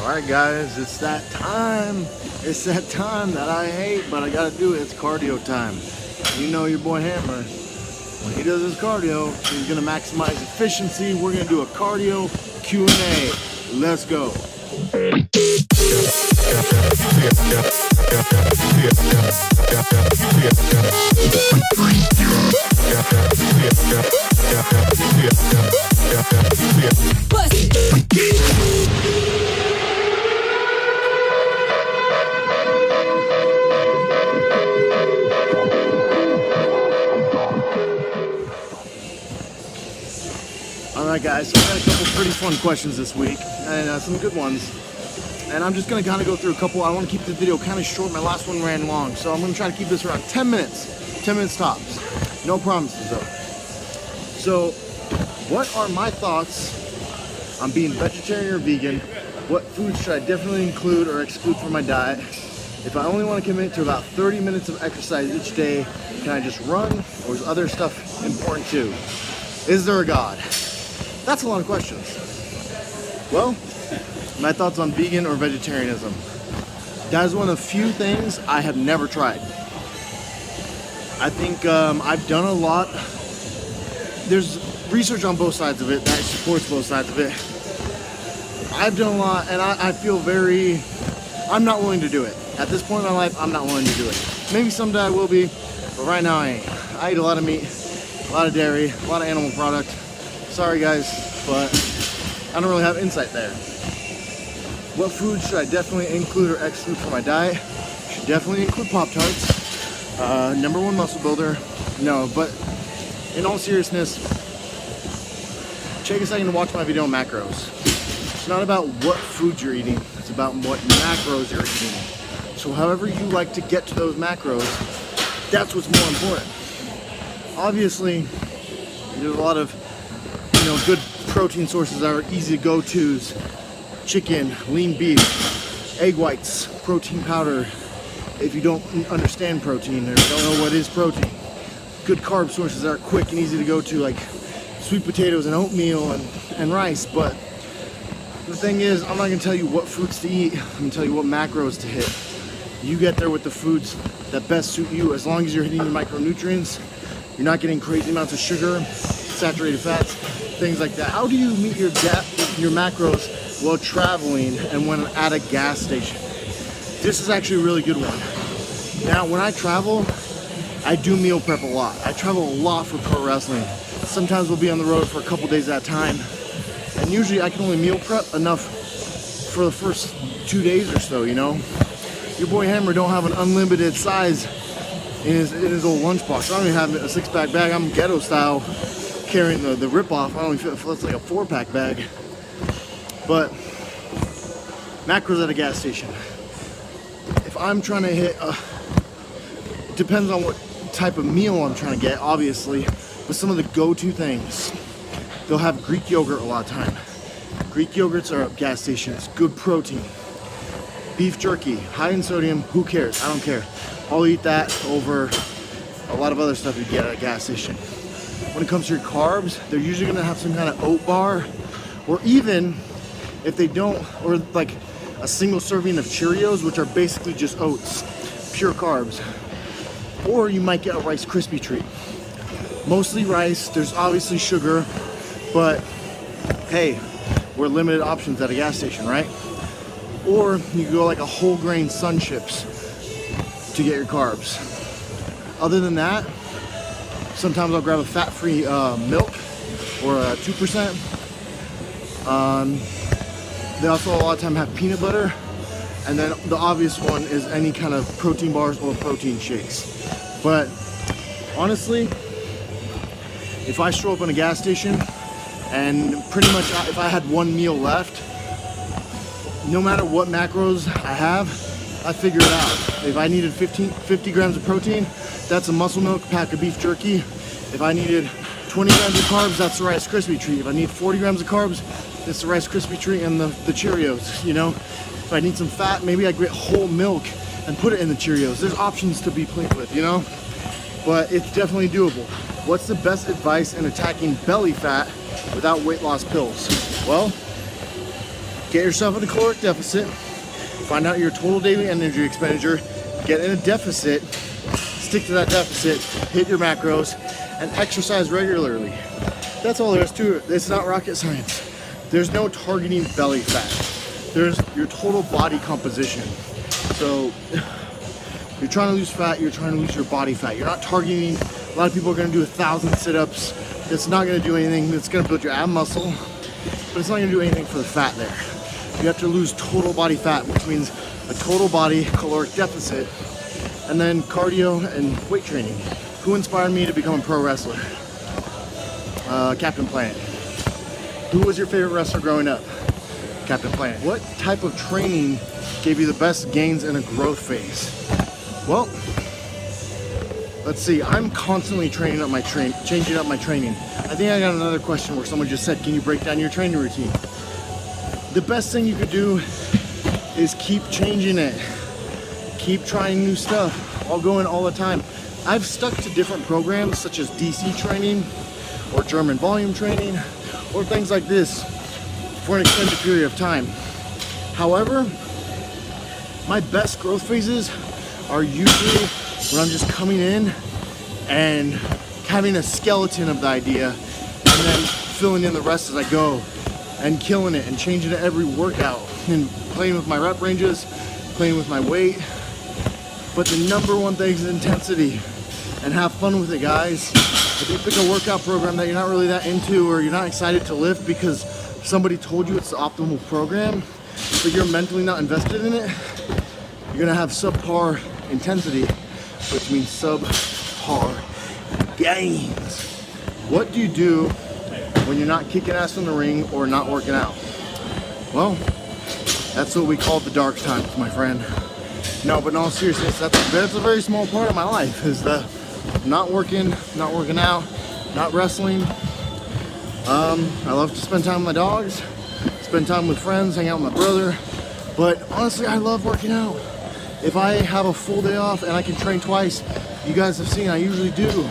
Alright guys, it's that time. It's that time that I hate, but I gotta do it. It's cardio time. You know your boy Hammer, when he does his cardio, he's gonna maximize efficiency. We're gonna do a cardio Q&A. Let's go. Alright guys, so I got a couple pretty fun questions this week, and some good ones. And I'm just going to kind of go through a couple. I want to keep the video kind of short. My last one ran long, so I'm going to try to keep this around 10 minutes. 10 minutes tops. No promises though. So, what are my thoughts on being vegetarian or vegan? What foods should I definitely include or exclude from my diet? If I only want to commit to about 30 minutes of exercise each day, can I just run, or is other stuff important too? Is there a God? That's a lot of questions. Well, my thoughts on vegan or vegetarianism. That is one of the few things I have never tried. I think I've done a lot. There's research on both sides of it that supports both sides of it. I've done a lot, and I feel I'm not willing to do it. At this point in my life, I'm not willing to do it. Maybe someday I will be, but right now I ain't. I eat a lot of meat, a lot of dairy, a lot of animal product. Sorry guys, but I don't really have insight there. What food should I definitely include or exclude from my diet? Should definitely include Pop-Tarts. Number one muscle builder. No, but in all seriousness, take a second to watch my video on macros. It's not about what foods you're eating, it's about what macros you're eating. So however you like to get to those macros, that's what's more important. Obviously, there's a lot of good protein sources that are easy go-tos. Chicken, lean beef, egg whites, protein powder. If you don't understand protein or don't know what is protein. Good carb sources that are quick and easy to go to, like sweet potatoes and oatmeal and rice. But the thing is, I'm not going to tell you what foods to eat. I'm going to tell you what macros to hit. You get there with the foods that best suit you. As long as you're hitting your micronutrients, you're not getting crazy amounts of sugar, saturated fats, things like that. How do you meet your macros while traveling and when at a gas station? This is actually a really good one. Now, when I travel, I do meal prep a lot. I travel a lot for pro wrestling. Sometimes we'll be on the road for a couple days at a time. And usually I can only meal prep enough for the first 2 days or so, Your boy Hammer don't have an unlimited size in his old lunchbox. I don't even have a 6-pack bag. I'm ghetto style, carrying the rip-off. I only feel it's like a 4-pack bag. But macros at a gas station. If I'm trying to hit, depends on what type of meal I'm trying to get, obviously. But some of the go-to things, they'll have Greek yogurt a lot of time. Greek yogurts are at gas stations. Good protein. Beef jerky, high in sodium. Who cares? I don't care. I'll eat that over a lot of other stuff you get at a gas station. When it comes to your carbs, they're usually going to have some kind of oat bar, or even if they don't, or like a single serving of Cheerios, which are basically just oats, pure carbs. Or you might get a Rice Krispie treat. Mostly rice. There's obviously sugar, but hey, we're limited options at a gas station, right? Or you go like a whole grain Sun Chips to get your carbs. Other than that, sometimes I'll grab a fat-free milk or a 2%. They also a lot of time have peanut butter. And then the obvious one is any kind of protein bars or protein shakes. But honestly, if I show up in a gas station and pretty much if I had one meal left, no matter what macros I have, I figure it out. If I needed 50 grams of protein, that's a muscle milk, pack of beef jerky. If I needed 20 grams of carbs, that's the Rice Krispie treat. If I need 40 grams of carbs, it's the Rice Krispie treat and the Cheerios, If I need some fat, maybe I get whole milk and put it in the Cheerios. There's options to be played with, But it's definitely doable. What's the best advice in attacking belly fat without weight loss pills? Well, get yourself in a caloric deficit, find out your total daily energy expenditure, get in a deficit, stick to that deficit, hit your macros, and exercise regularly. That's all there is to it. It's not rocket science. There's no targeting belly fat. There's your total body composition. So you're trying to lose fat, you're trying to lose your body fat. You're not targeting, a lot of people are gonna do 1,000 sit-ups. It's not gonna do anything. It's gonna build your ab muscle, but it's not gonna do anything for the fat there. You have to lose total body fat, which means a total body caloric deficit, and then cardio and weight training. Who inspired me to become a pro wrestler? Captain Planet. Who was your favorite wrestler growing up? Captain Planet. What type of training gave you the best gains in a growth phase? Well, let's see. I'm constantly changing up my training. I think I got another question where someone just said, can you break down your training routine? The best thing you could do is keep changing it. Keep trying new stuff, all going all the time. I've stuck to different programs such as DC training or German volume training or things like this for an extended period of time. However, my best growth phases are usually when I'm just coming in and having a skeleton of the idea and then filling in the rest as I go and killing it and changing it every workout and playing with my rep ranges, playing with my weight. But the number one thing is intensity, and have fun with it, guys. If you pick a workout program that you're not really that into or you're not excited to lift because somebody told you it's the optimal program, but you're mentally not invested in it, you're gonna have subpar intensity, which means subpar gains. What do you do when you're not kicking ass in the ring or not working out? Well, that's what we call the dark times, my friend. No, but in all seriousness, that's a very small part of my life, is the not working out, not wrestling. I love to spend time with my dogs, spend time with friends, hang out with my brother. But honestly, I love working out. If I have a full day off and I can train twice, you guys have seen I usually do.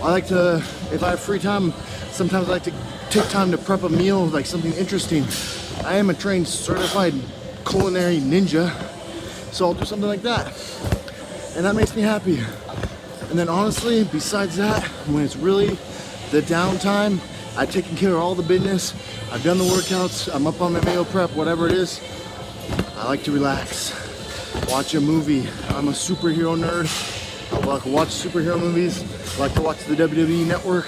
I like to, if I have free time, sometimes I like to take time to prep a meal, like something interesting. I am a trained certified culinary ninja, so I'll do something like that. And that makes me happy. And then honestly, besides that, when it's really the downtime, I've taken care of all the business, I've done the workouts, I'm up on my meal prep, whatever it is, I like to relax, watch a movie. I'm a superhero nerd. I like to watch superhero movies, I like to watch the WWE Network,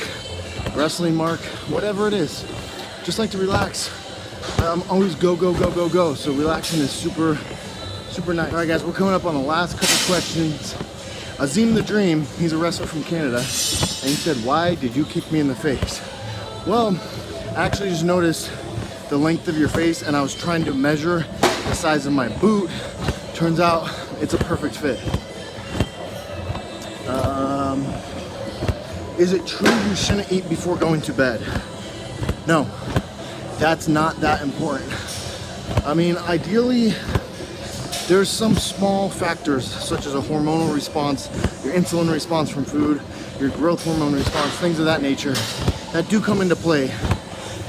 Wrestling Mark, whatever it is. Just like to relax. I'm always go, go, go, go, go. So relaxing is super nice. All right, guys, we're coming up on the last couple questions. Azim the Dream, he's a wrestler from Canada, and he said, why did you kick me in the face? Well, I actually just noticed the length of your face, and I was trying to measure the size of my boot. Turns out it's a perfect fit. Is it true you shouldn't eat before going to bed? No, that's not that important. I mean, ideally, there's some small factors such as a hormonal response, your insulin response from food, your growth hormone response, things of that nature that do come into play.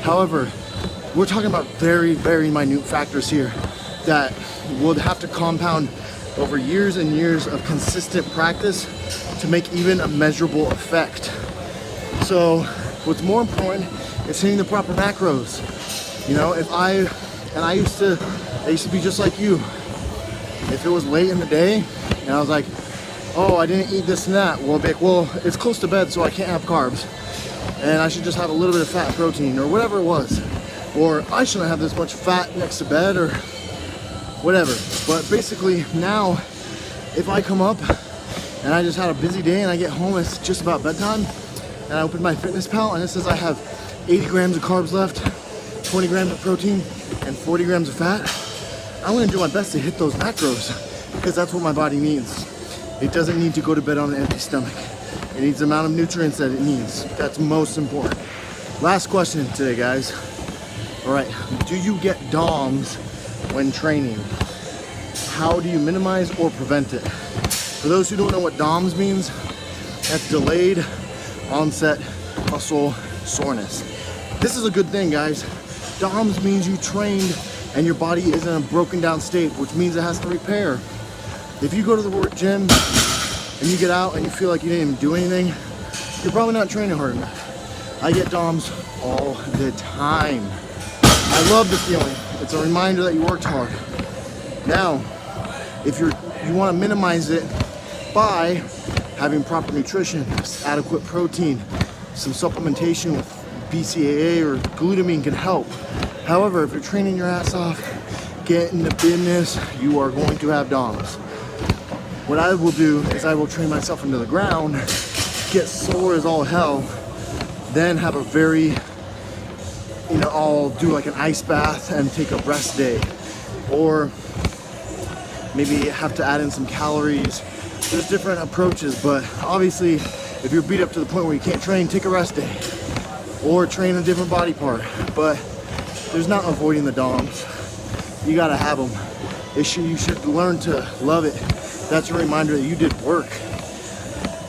However, we're talking about very, very minute factors here that will have to compound over years and years of consistent practice to make even a measurable effect. So what's more important is hitting the proper macros. You know, I used to be just like you. If it was late in the day and I was like, oh, I didn't eat this and that, well, I'd be like, well, it's close to bed, so I can't have carbs, and I should just have a little bit of fat and protein, or whatever it was, or I shouldn't have this much fat next to bed, or whatever. But basically now, if I come up and I just had a busy day and I get home, it's just about bedtime, and I open my Fitness Pal and it says I have 80 grams of carbs left, 20 grams of protein, and 40 grams of fat, I'm gonna do my best to hit those macros, because that's what my body needs. It doesn't need to go to bed on an empty stomach. It needs the amount of nutrients that it needs. That's most important. Last question today, guys. All right, do you get DOMS when training? How do you minimize or prevent it? For those who don't know what DOMS means, that's delayed onset muscle soreness. This is a good thing, guys. DOMS means you trained and your body is in a broken down state, which means it has to repair. If you go to the gym and you get out and you feel like you didn't even do anything, you're probably not training hard enough. I get DOMs all the time. I love the feeling. It's a reminder that you worked hard. Now, if you want to minimize it by having proper nutrition, adequate protein, some supplementation with BCAA or glutamine can help. However, if you're training your ass off, get in the business, you are going to have DOMs. What I will do is I will train myself into the ground, get sore as all hell, then have a very, I'll do like an ice bath and take a rest day. Or maybe have to add in some calories. There's different approaches, but obviously if you're beat up to the point where you can't train, take a rest day. Or train a different body part. But there's not avoiding the DOMs. You gotta have them. You should learn to love it. That's a reminder that you did work.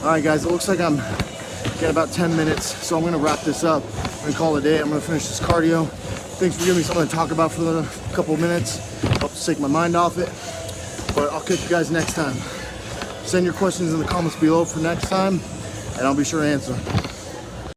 All right, guys, it looks like I'm getting about 10 minutes, so I'm gonna wrap this up. I'm gonna call it a day. I'm gonna finish this cardio. Thanks for giving me something to talk about for a couple of minutes. Help to take my mind off it. But I'll catch you guys next time. Send your questions in the comments below for next time, and I'll be sure to answer them.